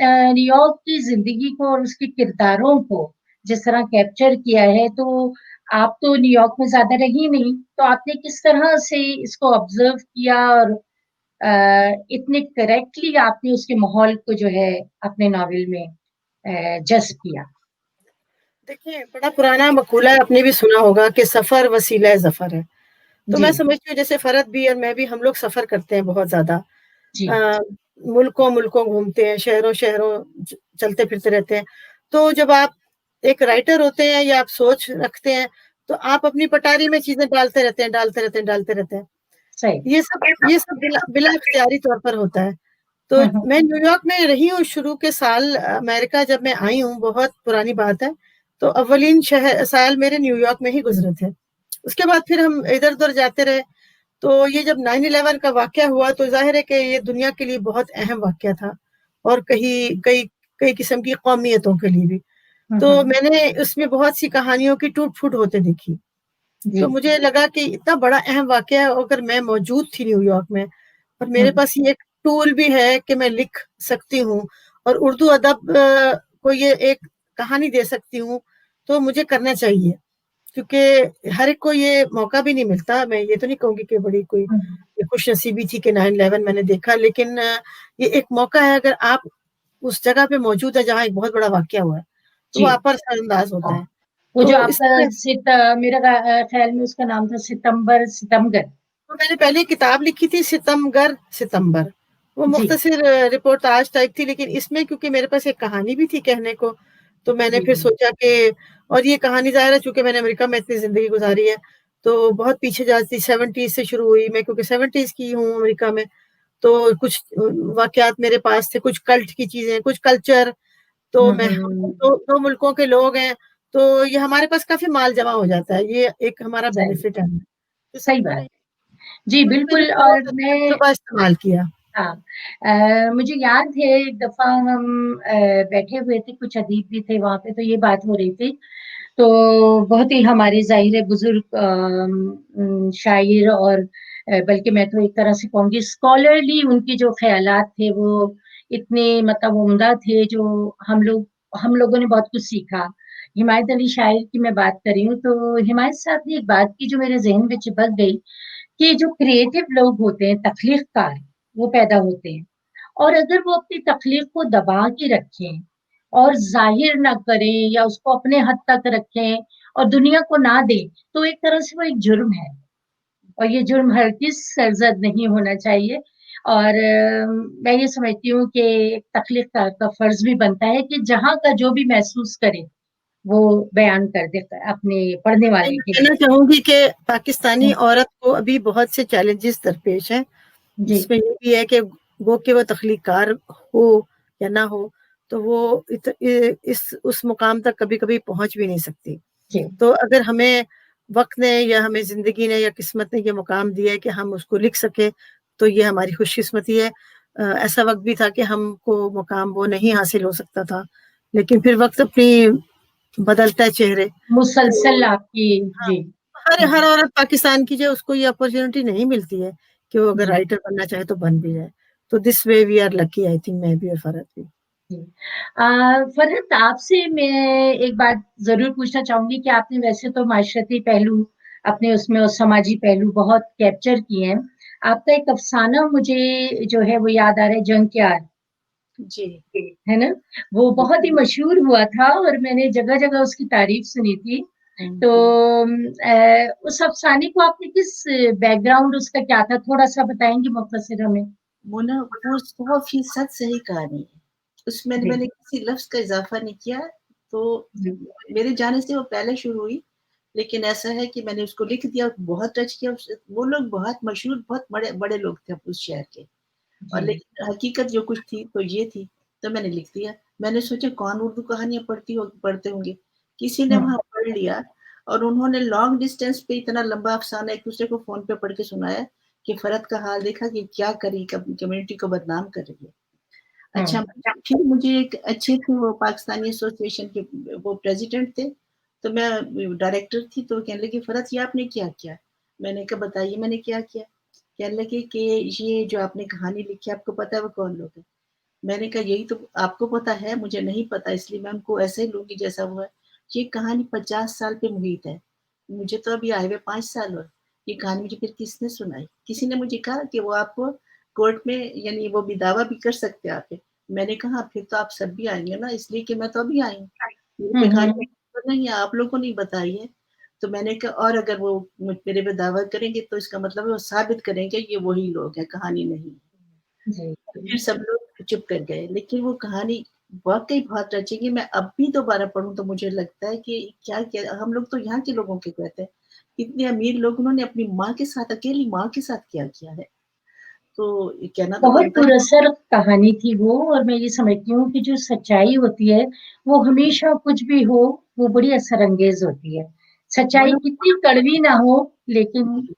Speaker 1: न्यूयॉर्क की ज़िंदगी को और उसके किरदारों को जिस तरह कैप्चर किया है, तो आप तो न्यूयॉर्क में ज़्यादा रही नहीं, तो आपने किस तरह से इसको ऑब्ज़र्व किया और इतने करेक्टली आपने उसके माहौल को जो है अपने नॉवेल में जज़्ब किया?
Speaker 3: देखिए, बड़ा पुराना मकूला आपने भी सुना होगा कि सफ़र वसीला ज़फ़र है। तो
Speaker 1: जी,
Speaker 3: मैं समझती हूँ जैसे फ़रहत भी और मैं भी हम लोग सफ़र करते हैं बहुत ज़्यादा।
Speaker 1: जी,
Speaker 3: अ, मुल्कों-मुल्कों घूमते हैं, शहरों-शहरों चलते-फिरते रहते हैं। तो जब आप एक राइटर होते हैं या आप सोच रखते हैं, तो आप अपनी पटारी में चीज़ें डालते रहते हैं, डालते रहते हैं, डालते रहते हैं।
Speaker 1: सही।
Speaker 3: ये सब बिला बिला इख्तियारी तौर पर होता है। तो
Speaker 1: हुँ, हुँ,
Speaker 3: मैं न्यूयॉर्क में रही हूँ शुरू के साल अमेरिका जब मैं आई हूँ, बहुत पुरानी बात है। तो अव्वलीन साल मेरे न्यूयॉर्क में ही गुज़रे थे। उसके बाद फिर हम इधर-उधर जाते रहे। तो ये जब 9/11 का वाक़या हुआ तो ज़ाहिर है कि ये दुनिया के लिए बहुत अहम वाक़या था और कई कई किस्म की कौमियतों के लिए भी।
Speaker 1: हुँ,
Speaker 3: तो
Speaker 1: हुँ,
Speaker 3: मैंने उसमें बहुत सी कहानियों की टूट-फूट होते देखी।
Speaker 1: जी,
Speaker 3: तो मुझे लगा कि इतना बड़ा अहम वाक़या है अगर मैं मौजूद थी न्यूयॉर्क में और
Speaker 1: हुँ,
Speaker 3: मेरे पास ये एक टूल भी है कि मैं लिख सकती हूँ और उर्दू अदब को ये एक कहानी दे सकती हूँ, तो मुझे करना चाहिए। क्योंकि हर एक को ये मौका भी नहीं मिलता। मैं ये तो नहीं कहूँगी कि बड़ी कोई
Speaker 1: हुँ,
Speaker 3: खुशनसीबी थी कि 9/11 मैंने देखा, लेकिन ये एक मौका है अगर आप उस जगह पे मौजूद हैं जहाँ एक बहुत बड़ा वाक़या हुआ है, तो वो
Speaker 1: जी।
Speaker 3: आप पर असरअंदाज़ होता
Speaker 1: हाँ,
Speaker 3: है।
Speaker 1: वो जो
Speaker 3: तो इस
Speaker 1: आपका
Speaker 3: तरह
Speaker 1: मेरा ख़्याल में उसका नाम था सितमगर।
Speaker 3: तो मैंने पहले किताब लिखी थी सितंबर। वो
Speaker 1: जी,
Speaker 3: मुख्तसर रिपोर्टाज टाइप थी, लेकिन इसमें क्योंकि मेरे पास एक कहानी भी थी कहने को, तो मैंने
Speaker 1: जी,
Speaker 3: फिर
Speaker 1: जी।
Speaker 3: सोचा कि और ये कहानी ज़ाहिर है चूँकि मैंने अमेरिका में इतनी ज़िंदगी गुज़ारी है, तो बहुत पीछे जाती 70s से शुरू हुई मैं क्योंकि 70s की हूँ अमेरिका में, तो कुछ वाक़यात मेरे पास थे, कुछ कल्ट की चीज़ें, कुछ कल्चर, तो
Speaker 1: हुँ,
Speaker 3: मैं हम
Speaker 1: हुँ।
Speaker 3: 2 मुल्कों के लोग हैं, तो ये हमारे पास काफ़ी माल जमा हो जाता है, ये एक हमारा
Speaker 1: सही,
Speaker 3: बेनिफिट है। तो इसलिए
Speaker 1: सही
Speaker 3: मैंने
Speaker 1: बात। जी,
Speaker 3: कुछ मेरे
Speaker 1: बिल्कुल
Speaker 3: थोड़ा-सा
Speaker 1: और मैं
Speaker 3: तजुर्बे का इस्तेमाल किया।
Speaker 1: हाँ, मुझे याद है एक दफ़ा हम बैठे हुए थे, कुछ अदीब भी थे वहाँ पे, तो ये बात हो रही थी। तो बहुत ही हमारे ज़ाहिर है बुज़ुर्ग शायर और बल्कि मैं तो एक तरह से कहूँगी स्कॉलरली उनके जो ख़यालात थे वो इतने मतलब उम्दा थे जो हम लोगों ने बहुत कुछ सीखा। हिमायत अली शायर की मैं बात कर रही हूँ, तो हिमायत साहब ने एक बात की जो मेरे ज़हन में चिपक गई कि जो क्रिएटिव लोग होते हैं, तख्लीक़कार, वो पैदा होते हैं और अगर वो अपनी तख्लीक़ को दबा के रखें और ज़ाहिर ना करें या उसको अपने हद तक रखें और दुनिया को ना दें, तो एक तरह से वो एक जुर्म है और ये जुर्म हरगिज़ सरज़द नहीं होना चाहिए और मैं ये समझती हूँ कि एक तख्लीक़कार का फ़र्ज़ भी बनता है कि जहाँ का जो भी महसूस करे, वो बयान कर दे अपने पढ़ने
Speaker 3: नहीं,
Speaker 1: वाले
Speaker 3: मैं
Speaker 1: के लिए।
Speaker 3: कहना चाहूँगी कि पाकिस्तानी
Speaker 1: हुँ,
Speaker 3: औरत को अभी बहुत से चैलेंजेस दरपेश हैं,
Speaker 1: जी,
Speaker 3: जिसमें ये भी है कि वो कि वो तख्लीक़कार हो या ना हो, तो वो इस उस मुकाम तक कभी-कभी पहुँच भी नहीं सकती।
Speaker 1: जी।
Speaker 3: तो अगर हमें वक़्त ने या हमें ज़िंदगी ने या किस्मत ने ये मुकाम दिया है कि हम उसको लिख सकें, तो ये हमारी खुशकिस्मती है। ऐसा वक़्त भी था कि हमको मुकाम वो नहीं हासिल हो सकता था, लेकिन फिर वक़्त अपनी बदलता है चेहरे, तो
Speaker 1: मुसलसल आपकी
Speaker 3: हाँ,
Speaker 1: जी।
Speaker 3: हर
Speaker 1: हुँ,
Speaker 3: हर औरत पाकिस्तान की जो उसको ये अपॉर्च्युनिटी नहीं मिलती है कि वो अगर
Speaker 1: जी,
Speaker 3: राइटर बनना चाहे तो बन भी जाए। तो this way we are lucky I think मैं भी और फरहत भी।
Speaker 1: जी। फरहत आपसे मैं एक बात ज़रूर पूछना चाहूँगी कि आपने वैसे तो माशरती पहलू अपने उसमें और समाजी पहलू बहुत कैप्चर किए हैं। आपका एक अफ़साना मुझे जो है वो याद आ रहा है जंग
Speaker 2: जी।
Speaker 1: है ना? वो
Speaker 2: जी।
Speaker 1: बहुत ही मशहूर हुआ था और मैंने जगह-जगह उसकी तारीफ़ सुनी थी।
Speaker 2: हुँ,
Speaker 1: तो
Speaker 2: हुँ।
Speaker 1: उस अफ़साने को आपने किस बैकग्राउंड उसका क्या था? थोड़ा-सा बताएँगी मुख़्तसर हमें?
Speaker 2: वो ना वो 100% सही कहानी है। उसमें
Speaker 1: जी,
Speaker 2: मैंने किसी लफ्ज़ का इज़ाफ़ा नहीं किया, तो
Speaker 1: जी।
Speaker 2: मेरे जाने से वो पहले शुरू हुई, लेकिन ऐसा है कि मैंने उसको लिख दिया, बहुत टच किया उस वो लोग बहुत मशहूर, बहुत बड़े बड़े लोग थे उस शहर के और
Speaker 1: जी।
Speaker 2: लेकिन हकीकत जो कुछ थी, तो ये थी, तो मैंने लिख दिया। मैंने सोचा कौन उर्दू कहानियाँ पढ़ते होंगे, किसी ने
Speaker 1: हुँ,
Speaker 2: वहाँ पढ़ लिया और उन्होंने लॉन्ग डिस्टेंस पे इतना लंबा अफ़साना एक-दूसरे को फ़ोन पे पढ़ के सुनाया कि फ़रत का हाल देखा कि क्या करी कम्युनिटी को बदनाम कर रही है। अच्छा,
Speaker 1: हुँ।
Speaker 2: फिर मुझे एक अच्छे थे वो पाकिस्तानी एसोसिएशन के वो प्रेज़िडेंट थे, तो मैं डायरेक्टर थी, तो कहने लगे, "फ़रत ये आपने क्या किया?" मैंने कहा, "बताइए मैंने क्या किया?" कहने लगे कि, "ये जो आपने कहानी लिखी है, आपको पता है वो कौन लोग हैं?" मैंने कहा, "यही तो आपको पता है, मुझे नहीं पता इसलिए मैं उनको ऐसे ही लूँगी जैसा वो है। ये कहानी 50 साल पे मुहित है। मुझे तो अभी आए हुए 5 साल हुए। ये कहानी मुझे फिर किसने सुनाई? किसी ने मुझे कहा कि वो आपको कोर्ट में यानी वो भी दावा भी कर सकते हैं आप पे। मैंने कहा, "फिर तो आप सब भी आएँगे ना, इसलिए कि मैं तो अभी आई हूँ। मेरे
Speaker 1: हुँ,
Speaker 2: पे कहानी
Speaker 1: हुँ।
Speaker 2: तो नहीं है, आप लोगों ने ही बताई है।" तो मैंने कहा और अगर वो मेरे पे दावा करेंगे तो इसका मतलब है वो साबित करेंगे ये वही लोग हैं, कहानी नहीं है।
Speaker 1: जी,
Speaker 2: फिर सब लोग चुप कर गए, लेकिन वो कहानी वाक़ई बहुत टचिंग है। मैं अब भी दोबारा पढ़ूँ तो मुझे लगता है कि क्या किया हम लोग तो यहाँ के लोगों के कहते हैं। इतने अमीर लोग उन्होंने अपनी माँ के साथ अकेली माँ के साथ क्या किया है? तो ये कहना तो
Speaker 1: बहुत
Speaker 2: बनता है।
Speaker 1: पुरअसर कहानी थी वो और मैं ये समझती हूँ कि जो सच्चाई होती है, वो हमेशा कुछ भी हो, वो बड़ी असरअंगेज़ होती है।
Speaker 2: वो
Speaker 1: सच्चाई
Speaker 2: ना
Speaker 1: कितनी कड़वी ना हो, लेकिन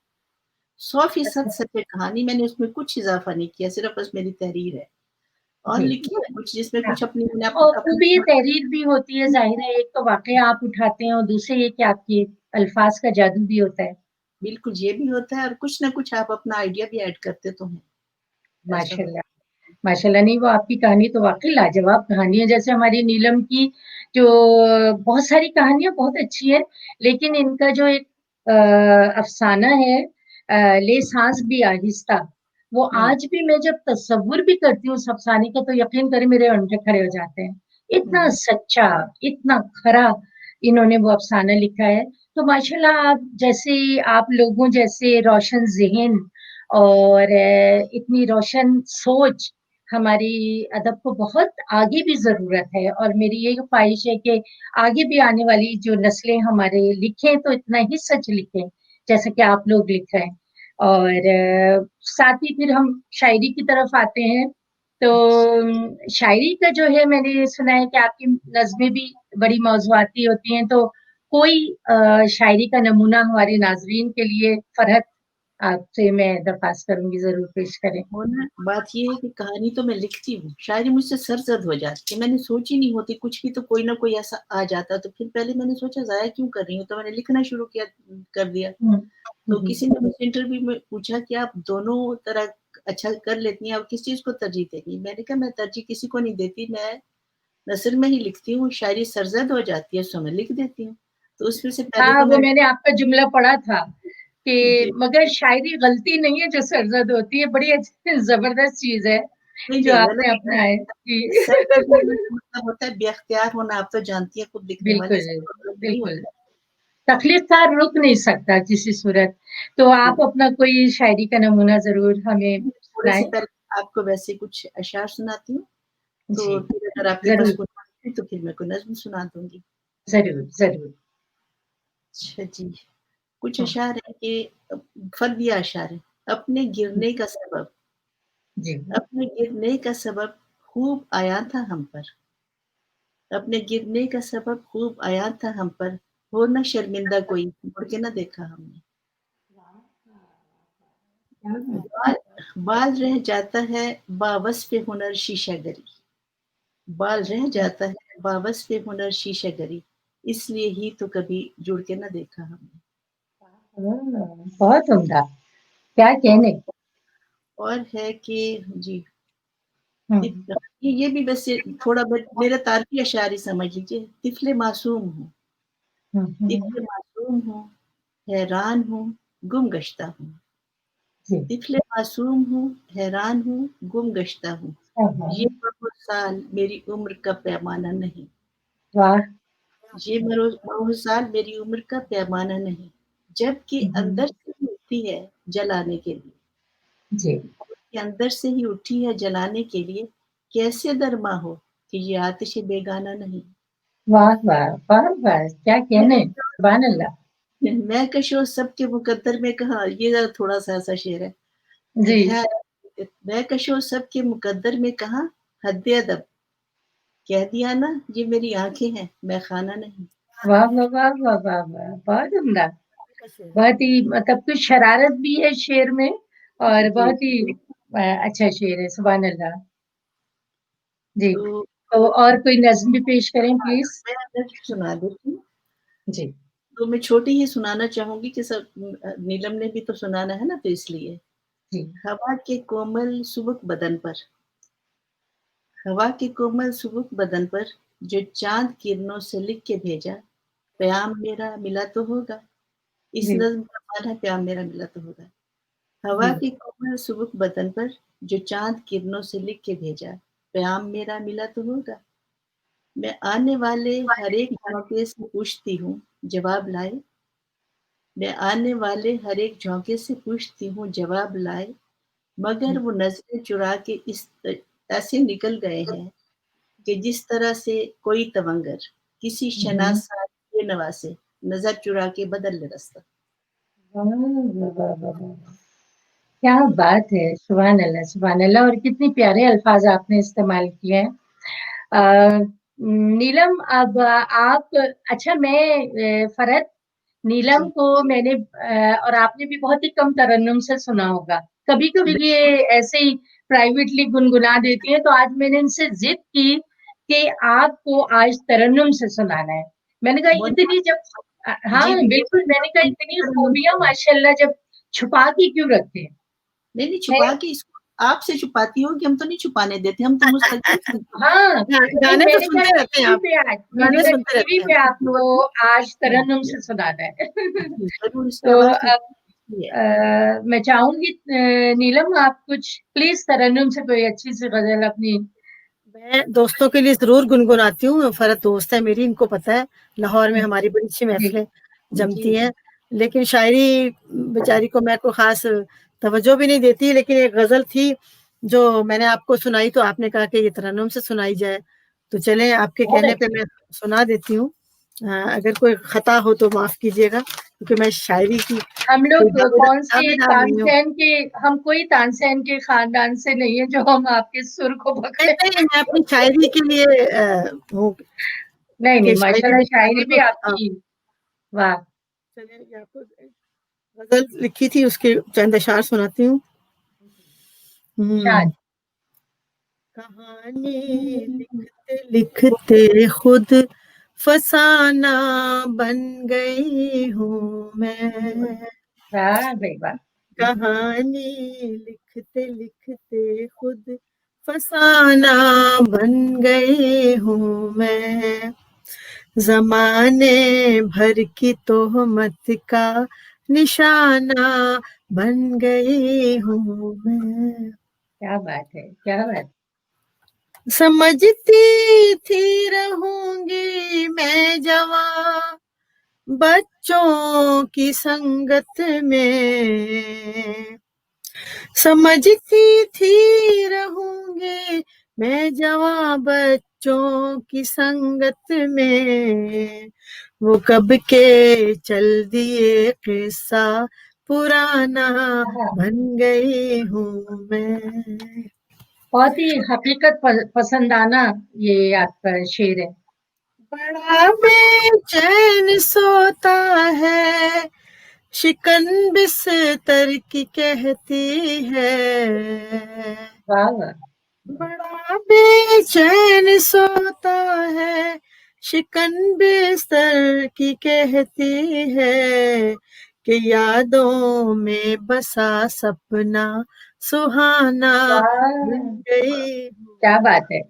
Speaker 2: 100% सच है कहानी, मैंने उसमें कुछ इज़ाफ़ा नहीं किया, सिर्फ़ बस मेरी तहरीर है और
Speaker 1: जी।
Speaker 2: लिखी है कुछ जिसमें
Speaker 1: हाँ,
Speaker 2: कुछ अपनी मैंने
Speaker 1: और खूबी
Speaker 2: अपनी
Speaker 1: तहरीर भी होती है, ज़ाहिर है, एक तो वाक़या आप उठाते हैं और दूसरे ये कि आपके अल्फ़ाज़ का जादू भी होता है।
Speaker 2: बिल्कुल ये भी होता है और कुछ ना कुछ आप अपना आइडिया भी ऐड करते तो हैं, ऐसा हो
Speaker 1: माशाल्लाह। माशाल्लाह, नहीं वो आपकी कहानी तो वाक़ई लाजवाब कहानी है, जैसे हमारी नीलम की जो बहुत सारी कहानियाँ बहुत अच्छी हैं, लेकिन इनका जो एक अफ़साना है ले साँस भी आहिस्ता, वो
Speaker 2: हुँ,
Speaker 1: आज भी मैं जब तसव्वुर भी करती हूँ उस अफ़साने का तो यकीन करें मेरे रोंगटे खड़े हो जाते हैं। इतना
Speaker 2: हुँ,
Speaker 1: सच्चा, इतना खरा इन्होंने वो अफ़साना लिखा है, तो माशाल्लाह आप जैसे आप लोगों जैसे रोशन ज़ेहन और इतनी रोशन सोच हमारी अदब को बहुत आगे भी ज़रूरत है और मेरी यही ख्वाहिश है कि आगे भी आने वाली जो नस्लें हमारे लिखें तो इतना ही सच लिखें, जैसा कि आप लोग लिख रहे हैं। और साथ ही फिर हम शायरी की तरफ आते हैं, तो शायरी का जो है मैंने सुना है कि आपकी नज़्में भी बड़ी मौज़ूआती होती हैं, तो कोई शायरी का नमूना हमारे नाज़रीन के लिए फ़रहत आपसे मैं दरख्वास्त करूँगी, ज़रूर पेश करें।
Speaker 2: वो ना बात ये है कि कहानी तो मैं लिखती हूँ, शायरी मुझसे सरज़द हो जाती है, मैंने सोची नहीं होती, कुछ भी तो कोई ना कोई ऐसा आ जाता, तो फिर पहले मैंने सोचा ज़ाया क्यों कर रही हूँ, तो मैंने लिखना शुरू किया कर दिया।
Speaker 1: हुँ,
Speaker 2: तो
Speaker 1: हुँ,
Speaker 2: किसी ने मुझसे इंटरव्यू में पूछा कि आप दोनों तरह अच्छा कर लेती हैं, आप किस चीज़ को तरजीह देंगी? मैंने कहा मैं तरजीह किसी को नहीं देती, मैं नस्र में ही लिखती हूँ, शायरी सरज़द हो जाती है, सो मैं लिख देती हूँ। तो उसमें से पहले
Speaker 1: हाँ,
Speaker 2: तो
Speaker 1: वो
Speaker 2: मैं
Speaker 1: मैंने आपका जुमला पढ़ा था कि
Speaker 2: जी,
Speaker 1: मगर शायरी गलती नहीं है जो सरज़द होती है, बड़ी अच्छी ज़बरदस्त चीज़ है,
Speaker 2: नहीं,
Speaker 1: जो
Speaker 2: नहीं
Speaker 1: आपने
Speaker 2: मतलब
Speaker 1: अपनाए। जी।
Speaker 2: सरदर्द होने का मतलब होता है बेख्तियार होना, आप तो जानती हैं खुद लिखने वाली
Speaker 1: बिल्कुल,
Speaker 2: सरदर्द नहीं
Speaker 1: बिल्कुल।
Speaker 2: होता।
Speaker 1: तख़लीक़कार रुक नहीं सकता किसी सूरत, तो
Speaker 2: जी,
Speaker 1: आप अपना कोई शायरी का नमूना ज़रूर हमें
Speaker 2: थोड़े से
Speaker 1: सुनाएँ।
Speaker 2: पहले आपको वैसे कुछ अशआर सुनाती हूँ,
Speaker 1: जी,
Speaker 2: तो फिर अगर आपके पास
Speaker 1: ज़रूर,
Speaker 2: कोई है तो फिर मैं कोई नज़्म सुना दूँगी।
Speaker 1: ज़रूर, ज़रूर।
Speaker 2: अच्छा जी, कुछ
Speaker 1: हाँ,
Speaker 2: अशआर हैं कि फ़र्दिया अशआर हैं। अपने गिरने का सबब
Speaker 1: जी।
Speaker 2: अपने गिरने का सबब खूब आया था हम पर, अपने गिरने का सबब खूब आया था हम पर, हो ना शर्मिंदा कोई, मुड़ के ना देखा हमने।
Speaker 1: क्या बात
Speaker 2: बाल बाल रह जाता है बावस्फ़ हुनर शीशागरी, बाल रह
Speaker 1: है।
Speaker 2: जाता है बावस्फ़ हुनर शीशागरी, इसलिए ही तो कभी जुड़ के ना देखा हमने।
Speaker 1: बहुत उम्दा, क्या
Speaker 2: और
Speaker 1: कहने।
Speaker 2: और है कि जी,
Speaker 1: हुँ,
Speaker 2: ये भी वैसे थोड़ा बहुत मेरा तारफ़ी अशआर ही समझ लीजिए, तिफ़्ल मासूम हूँ,
Speaker 1: हुँ, हुँ।
Speaker 2: तिफ़्ल मासूम हूँ, हैरान हूँ, गुम गश्ता हूँ।
Speaker 1: जी।
Speaker 2: तिफ़्ल मासूम हूँ, हैरान हूँ, गुम गश्ता हूँ।
Speaker 1: हाँ, हाँ।
Speaker 2: ये बहुत साल मेरी उम्र का पैमाना नहीं,
Speaker 1: वाह!
Speaker 2: ये बहुत साल मेरी उम्र का पैमाना नहीं, जबकि
Speaker 1: हुँ,
Speaker 2: अंदर से ही उठती है जलाने के लिए,
Speaker 1: जी।
Speaker 2: कि अंदर से ही उठी है जलाने के लिए, कैसे दरमा हो कि ये आतिश बेगाना नहीं।
Speaker 1: वाह, वाह! वाह, वाह! क्या कहने, सुभान अल्लाह।
Speaker 2: मैं कशो सबके मुकद्दर में कहाँ, ये ज़रा थोड़ा-सा ऐसा शेर है।
Speaker 1: जी।
Speaker 2: है मैं कशो सबके मुकद्दर में कहाँ, हद्द अदब, कह दिया ना ये मेरी आँखें हैं, मैं खाना नहीं।
Speaker 1: वाह, वाह, वाह, वाह, वाह, वाह! बहुत उम्दा।
Speaker 3: का शेर है।
Speaker 1: बहुत ही मतलब कुछ शरारत भी है शेर में और
Speaker 2: जी,
Speaker 1: बहुत ही अच्छा शेर है, सुभान अल्लाह। जी,
Speaker 2: तो
Speaker 1: तो और कोई नज़्म भी पेश करें
Speaker 2: हाँ,
Speaker 1: प्लीज़?
Speaker 2: मैं नज़्म सुना देती हूँ।
Speaker 1: जी,
Speaker 2: तो मैं छोटी ही सुनाना चाहूँगी कि नीलम ने भी तो सुनाना है ना तो इसलिए।
Speaker 1: जी,
Speaker 2: हवा के कोमल सुबक बदन पर हवा के कोमल सुबक बदन पर जो चाँद किरणों से लिख के भेजा, प्याम मेरा मिला तो होगा। इस
Speaker 1: जी,
Speaker 2: नज़्म का माना है प्याम मेरा मिला तो होगा। हवा
Speaker 1: जी,
Speaker 2: के कोमल सुबक बदन पर जो चाँद किरणों से लिख के भेजा, प्याम मेरा मिला तो होगा। मैं आने वाले हर एक झोंके से पूछती हूँ, जवाब लाए। मैं आने वाले हर एक झोंके से पूछती हूँ, जवाब लाए। मगर वो नज़रें चुरा के ऐसे निकल गए हैं कि जिस तरह से कोई तवंगर किसी
Speaker 1: हुँ।
Speaker 2: शनाज़ बेनवा से नज़र चुरा के बदल ले रास्ता।
Speaker 1: वाह, वाह, वाह, वाह, वाह! क्या बात है! सुभान अल्लाह, सुभान अल्लाह और कितने प्यारे अल्फ़ाज़ आपने इस्तेमाल किए हैं। नीलम अब आप अच्छा मैं फ़रहत नीलम
Speaker 2: जी,
Speaker 1: को मैंने और आपने भी बहुत ही कम तरन्नुम से सुना होगा। कभी-कभी ये ऐसे ही प्राइवेटली गुनगुना देती हैं, तो आज मैंने इनसे ज़िद की कि आपको आज तरन्नुम से सुनाना है। मैंने कहा
Speaker 2: मोन
Speaker 1: इतनी जब हाँ,
Speaker 2: जी,
Speaker 1: बिल्कुल मैंने कहा इतनी खूबियाँ
Speaker 2: नहीं,
Speaker 1: माशाल्लाह जब छुपा के क्यों रखते हैं?
Speaker 2: नहीं
Speaker 1: मैं
Speaker 2: छुपा के इसको आपसे छुपाती होगी, हम तो नहीं छुपाने देते, हम तो मुस्तकिल सुनते हैं।
Speaker 1: हाँ, नहीं
Speaker 3: गाने तो
Speaker 1: मैंने कहा
Speaker 3: सुनते रहते हैं
Speaker 1: टीवी
Speaker 3: आप,
Speaker 1: पे आज मैंने
Speaker 3: गाने
Speaker 1: कहा
Speaker 3: सुनते
Speaker 1: टीवी
Speaker 3: रहते हैं
Speaker 1: पे
Speaker 3: आप।
Speaker 1: आपको आज तरन्नुम से सुनाना है।
Speaker 2: जी, ज़रूर इसमें
Speaker 1: तो
Speaker 2: आवाज़
Speaker 1: अब
Speaker 2: निकलती है।
Speaker 1: मैं चाहूँगी नीलम आप कुछ प्लीज़ तरन्नुम से कोई अच्छी सी गज़ल अपनी
Speaker 3: मैं दोस्तों के लिए ज़रूर गुनगुनाती हूँ, फ़रहत दोस्त है मेरी, इनको पता है, लाहौर में हमारी बड़ी अच्छी
Speaker 1: जी,
Speaker 3: महफ़िलें
Speaker 2: जी,
Speaker 3: जमती हैं। लेकिन शायरी बेचारी को मैं कोई ख़ास तवज्जो भी नहीं देती, लेकिन एक गज़ल थी जो मैंने आपको सुनाई तो आपने कहा कि ये तरन्नुम से सुनाई जाए, तो चलें आपके
Speaker 1: बहुत
Speaker 3: कहने पे
Speaker 1: अच्छी।
Speaker 3: मैं सुना देती हूँ। अगर कोई खता हो तो माफ कीजिएगा, क्योंकि मैं शायरी की
Speaker 1: हम
Speaker 3: कोई
Speaker 1: लोग कौन से
Speaker 3: दावेदार नहीं हूँ।
Speaker 1: तानसेन के, हम कोई तानसेन के खानदान से नहीं है जो हम आपके सुर को
Speaker 3: नहीं,
Speaker 1: पकड़े।
Speaker 3: नहीं, मैं अपनी शायरी के लिए हूँ
Speaker 1: नहीं, नहीं,
Speaker 3: कि शायरी
Speaker 1: माशाल्लाह
Speaker 3: में
Speaker 1: शायरी भी
Speaker 3: को
Speaker 1: आपकी, वाह!
Speaker 3: चलिए ये आपको गज़ल लिखी थी उसके चंद अशआर सुनाती हूँ।
Speaker 1: शाद।
Speaker 3: कहानी लिखते-लिखते खुद फसाना बन गई हूँ मैं।
Speaker 1: वाह भई वाह!
Speaker 3: कहानी लिखते-लिखते खुद फसाना बन गई हूँ मैं। ज़माने भर की तोहमत का निशाना बन गई हूँ मैं।
Speaker 1: क्या बात है, क्या बात!
Speaker 3: समझती थी रहूँगी मैं जवां बच्चों की संगत में। समझती थी रहूँगी मैं जवां बच्चों की संगत में। वो कब के चल दिए किस्सा पुराना
Speaker 1: हाँ,
Speaker 3: बन गई हूँ मैं।
Speaker 1: बहुत ही हकीकत पसंदाना ये आपका शेर है।
Speaker 3: बड़ा बेचैन सोता है, शिकन बिस्तर की कहती है।
Speaker 1: वाह, वाह!
Speaker 3: बड़ा बेचैन सोता है, शिकन बिस्तर की कहती है कि यादों में बसा सपना सुहाना
Speaker 1: वाह!
Speaker 3: बन गई हूँ।
Speaker 1: क्या बात है!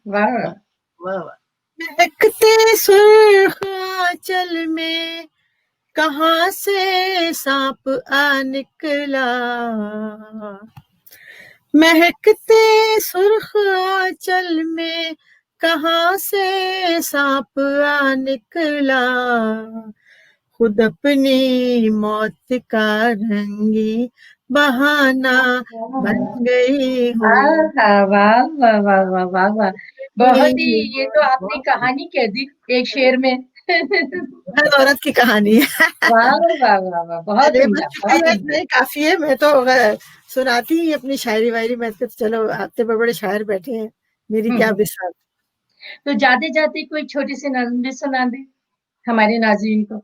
Speaker 1: वाह!
Speaker 2: वाह, वाह, वाह!
Speaker 3: महकते सुर्ख आंचल में कहाँ से सांप आ निकला। महकते सुर्ख आंचल में कहाँ से सांप आ निकला। खुद अपनी मौत का रंगी बहाना बन गई हूँ।
Speaker 1: आहा! वाह, वाह, वाह, वाह, वाह, वाह! बहुत ही,
Speaker 3: अपनी
Speaker 1: ये तो आपने
Speaker 2: बहुत
Speaker 1: कहानी कह दी एक शेर में।
Speaker 3: हर औरत की कहानी है।
Speaker 1: वाह, वाह, वाह, वाह! बहुत
Speaker 3: चलिए बस
Speaker 1: उम्दा, बहुत
Speaker 3: शुक्रिया,
Speaker 1: उम्दा।
Speaker 3: इतना ही काफ़ी है। मैं तो सुनाती ही अपनी शायरी-वायरी। मैं तो चलो आपके बड़े-बड़े शायर बैठे हैं, मेरी
Speaker 1: हुँ,
Speaker 3: क्या
Speaker 1: हुँ।
Speaker 3: बिसात।
Speaker 1: तो जाते-जाते कोई छोटी-सी नज़्म भी सुना दें हमारे नाज़रीन को।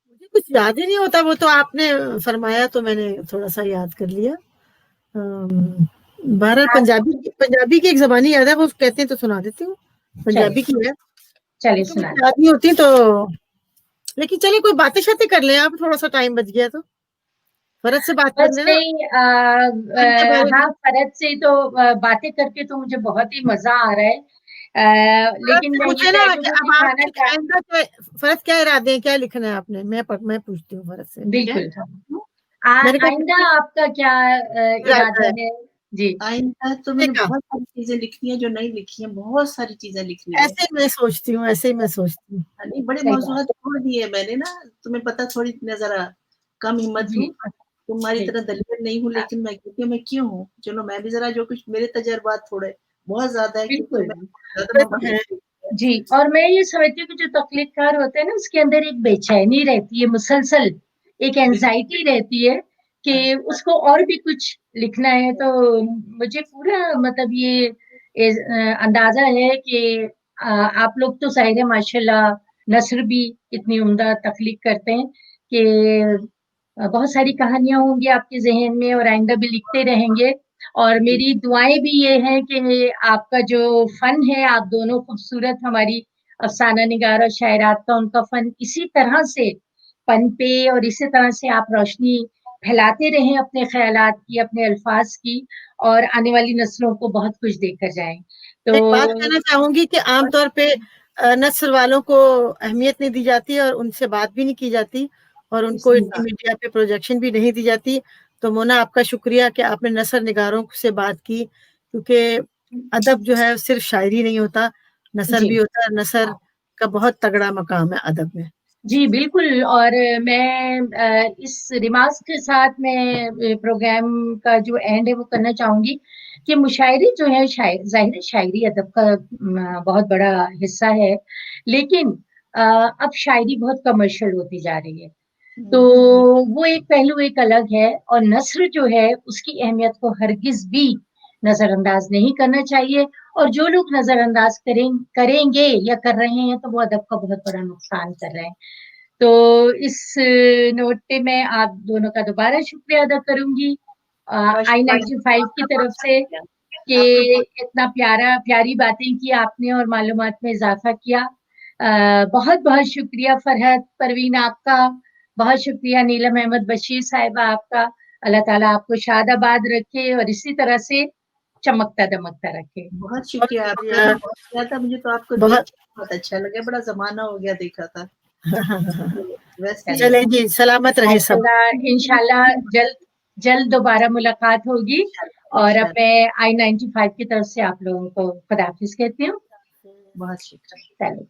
Speaker 3: मुझे कुछ याद ही नहीं होता, वो तो आपने फरमाया तो मैंने थोड़ा-सा याद कर लिया। अम, बहरहाल
Speaker 1: आप
Speaker 3: पंजाबी की एक ज़बानी याद है, वो कहते हैं तो सुना देती हूँ।
Speaker 1: चलिए,
Speaker 3: पंजाबी की है,
Speaker 1: चलिए
Speaker 3: वो तो
Speaker 1: सुना
Speaker 3: मुझे
Speaker 1: दें।
Speaker 3: याद नहीं होती तो। लेकिन चलिए कोई बातें-शातें कर लें आप, थोड़ा-सा टाइम बच गया तो। फ़रज से बात कर
Speaker 1: बस
Speaker 3: लें ना,
Speaker 1: नहीं,
Speaker 3: फ़न के बारे में।
Speaker 1: हाँ, फ़रज से तो बातें करके तो मुझे बहुत ही मज़ा आ रहा है।
Speaker 3: फ़रज
Speaker 1: लेकिन
Speaker 3: से
Speaker 1: मैं ये
Speaker 3: पूछे ना कि
Speaker 1: पहलू भी
Speaker 3: अब
Speaker 1: दिखाना
Speaker 3: आपके आइंदा क्या फ़रज क्या इरादे हैं, क्या लिखना है आपने? मैं पूछती हूँ फ़रज से।
Speaker 2: क्या?
Speaker 1: बिल्कुल।
Speaker 3: मैंने कहा
Speaker 1: आइंदा आपका क्या
Speaker 3: इरादा
Speaker 1: इरादा
Speaker 3: है?
Speaker 1: है? जी,
Speaker 2: आइंदा तो
Speaker 3: लिखने
Speaker 2: मैंने
Speaker 3: का।
Speaker 2: बहुत सारी चीज़ें लिखी हैं जो नहीं लिखी हैं, बहुत सारी चीज़ें लिखनी है।
Speaker 3: ऐसे ही मैं सोचती हूँ, ऐसे ही मैं सोचती हूँ।
Speaker 2: हाँ, नहीं बड़े
Speaker 1: सही बात।
Speaker 2: मौज़ूआत छोड़ दिए मैंने ना, तुम्हें पता थोड़ी मैं ज़रा कम हिम्मत
Speaker 1: जी,
Speaker 2: हूँ, तुम्हारी
Speaker 1: जी।
Speaker 2: तरह दलेर नहीं हूँ, लेकिन मैं कहती हूँ मैं क्यों हूँ? चलो मैं भी ज़रा जो कुछ मेरे तजुर्बात थोड़े बहुत ज़्यादा है क्योंकि
Speaker 1: बिल्कुल।
Speaker 2: मैं ज़्यादा
Speaker 3: खूबसूरत
Speaker 2: मवाहिब
Speaker 3: हैं।
Speaker 2: है।
Speaker 1: जी, और मैं ये समझती हूँ कि जो तख्लीक़कार होते हैं ना, उसके अंदर एक बेचैनी रहती है मुसलसल, एक
Speaker 2: बिल्कुल,
Speaker 1: एंग्ज़ायटी रहती है
Speaker 2: हाँ,
Speaker 1: कि उसको और भी कुछ लिखना है। तो मुझे पूरा मतलब ये अंदाज़ा है कि आप लोग तो ज़ाहिर है माशाल्लाह नस्र भी इतनी उम्दा तख्लीक़ करते हैं कि बहुत सारी कहानियाँ होंगी आपके ज़हन में और आइंदा भी लिखते रहेंगे। और
Speaker 2: जी,
Speaker 1: मेरी दुआएँ भी ये हैं कि आपका जो फ़न है, आप दोनों खूबसूरत हमारी अफ़साना निगार और शायरात का उनका फ़न इसी तरह से पनपे और इसी तरह से आप रोशनी फैलाते रहें अपने ख़यालात की, अपने अल्फ़ाज़ की, और आने वाली नस्लों को बहुत कुछ देकर जाएँ।
Speaker 3: एक बात
Speaker 1: तो
Speaker 3: कहना चाहूँगी कि आम तौर पे नस्र वालों को अहमियत नहीं दी जाती और उनसे बात भी नहीं की जाती और उनको
Speaker 1: सही
Speaker 3: इतनी
Speaker 1: बात।
Speaker 3: मीडिया पे प्रोजेक्शन भी नहीं दी जाती। तो मोना आपका शुक्रिया कि आपने नस्र निगारों से बात की, क्योंकि अदब जो है सिर्फ़ शायरी नहीं होता, नस्र
Speaker 1: जी,
Speaker 3: भी होता है। नस्र का बहुत तगड़ा मकाम है अदब में।
Speaker 1: जी, बिल्कुल। और मैं इस रिमार्क्स के साथ मैं प्रोग्राम का जो एंड है वो करना चाहूँगी कि मुशायरे जो है ज़ाहिर है शायरी अदब का बहुत बड़ा हिस्सा है। लेकिन अब शायरी बहुत कमर्शियल होती जा रही है। तो वो एक पहलू एक अलग है, और नस्र जो है उसकी अहमियत को हरगिज़ भी नज़रअंदाज नहीं करना चाहिए, और जो लोग नज़रअंदाज करेंगे या कर रहे हैं तो वो अदब का बहुत बड़ा नुकसान कर रहे हैं। तो इस नोट पे मैं आप दोनों का दोबारा शुक्रिया अदा करूँगी आई 95 की तरफ से कि इतना प्यारी बातें की आपने और मालूमात में इज़ाफ़ा किया। बहुत-बहुत शुक्रिया फ़रहत, परवीन आपका, बहुत शुक्रिया नीलम अहमद बशीर साहिबा आपका। अल्लाह ताला आपको शाद-आबाद रखे और इसी तरह से चमकता-दमकता रखे।
Speaker 2: बहुत शुक्रिया
Speaker 3: बहुत
Speaker 2: आपका,
Speaker 3: बढ़िया।
Speaker 2: बहुत किया था, मुझे तो आपको देख
Speaker 3: बहुत
Speaker 2: के बहुत अच्छा लगा, बड़ा ज़माना हो गया देखा था। वैसे ही
Speaker 3: चलें जी, सलामत रहे सब।
Speaker 1: इंशाल्लाह जल्द दोबारा मुलाकात होगी। और अब मैं आई 95 की तरफ से आप लोगों को खुदाफिज कहती हूँ।
Speaker 2: बहुत शुक्रिया।
Speaker 1: चलो।